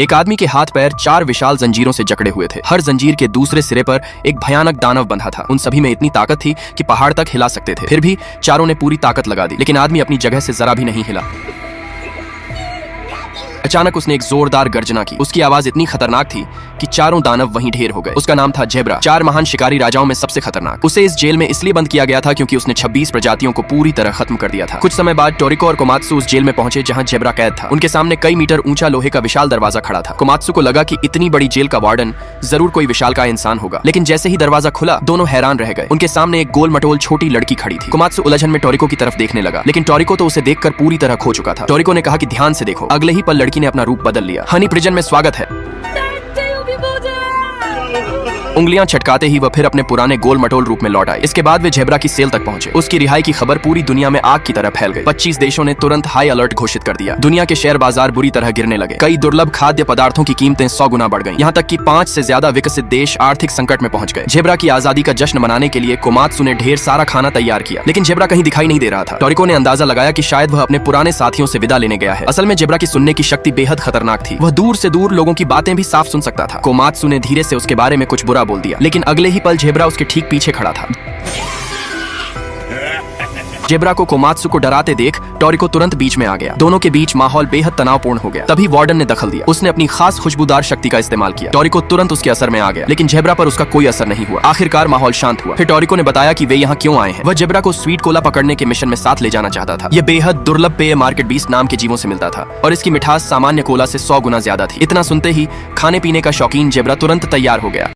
एक आदमी के हाथ पैर 4 विशाल जंजीरों से जकड़े हुए थे। हर जंजीर के दूसरे सिरे पर एक भयानक दानव बंधा था। उन सभी में इतनी ताकत थी कि पहाड़ तक हिला सकते थे। फिर भी चारों ने पूरी ताकत लगा दी, लेकिन आदमी अपनी जगह से जरा भी नहीं हिला। अचानक उसने एक जोरदार गर्जना की। उसकी आवाज इतनी खतरनाक थी कि चारों दानव वहीं ढेर हो गए। उसका नाम था जेब्रा, 4 महान शिकारी राजाओं में सबसे खतरनाक। उसे इस जेल में इसलिए बंद किया गया था क्योंकि उसने 26 प्रजातियों को पूरी तरह खत्म कर दिया था। कुछ समय बाद टोरिको और कोमात्सु उस जेल में पहुंचे जहां जेब्रा कैद था। उनके सामने कई मीटर ऊंचा लोहे का विशाल दरवाजा खड़ा था। कोमात्सु को लगा कि इतनी बड़ी जेल का वार्डन जरूर कोई विशालकाय इंसान होगा, लेकिन जैसे ही दरवाजा खुला दोनों हैरान रह गए। उनके सामने एक गोल मटोल छोटी लड़की खड़ी थी। कोमात्सु उलझन में टोरिको की तरफ देखने लगा, लेकिन टोरिको तो उसे देखकर पूरी तरह खो चुका था। टोरिको ने कहा कि ध्यान से देखो। अगले ही पल लड़की ने अपना रूप बदल लिया। हनी प्रिजन में स्वागत है। उंगलियां छटकाते ही वह फिर अपने पुराने गोल मटोल रूप में लौट आए। इसके बाद वे जेब्रा की सेल तक पहुंचे। उसकी रिहाई की खबर पूरी दुनिया में आग की तरह फैल गई। 25 देशों ने तुरंत हाई अलर्ट घोषित कर दिया। दुनिया के शेयर बाजार बुरी तरह गिरने लगे। कई दुर्लभ खाद्य पदार्थों की कीमतें 100 गुना बढ़ गईं। यहाँ तक कि 5 से ज्यादा विकसित देश आर्थिक संकट में पहुंच गए। जेब्रा की आजादी का जश्न मनाने के लिए कोमात्सु ने ढेर सारा खाना तैयार किया, लेकिन जेब्रा कहीं दिखाई नहीं दे रहा था। टोरिको ने अंदाजा लगाया कि शायद वह अपने पुराने साथियों से विदा लेने गया है। असल में जेब्रा की सुनने की शक्ति बेहद खतरनाक थी। वह दूर से दूर लोगों की बातें भी साफ सुन सकता था। कोमात्सु ने धीरे से उसके बारे में कुछ बुरा बोल दिया, लेकिन अगले ही पल जेब्रा उसके ठीक पीछे खड़ा था। जेब्रा को कोमात्सु को डराते देख टोरिको तुरंत बीच में आ गया। दोनों के बीच माहौल बेहद तनावपूर्ण हो गया। तभी वार्डन ने दखल दिया। उसने अपनी खास खुशबूदार शक्ति का इस्तेमाल किया। टोरिको तुरंत उसके असर में आ गया, लेकिन जेब्रा पर उसका कोई असर नहीं हुआ। आखिरकार माहौल शांत हुआ। फिर टोरिको ने बताया कि वे यहाँ क्यों आए हैं। वह जेब्रा को स्वीट कोला पकड़ने के मिशन में साथ ले जाना चाहता था। यह बेहद दुर्लभ पेय मार्केट बीस्ट नाम के जीवों से मिलता था और इसकी मिठास सामान्य कोला से 100 गुना ज्यादा थी। इतना सुनते ही खाने पीने का शौकीन जेब्रा तुरंत तैयार हो गया।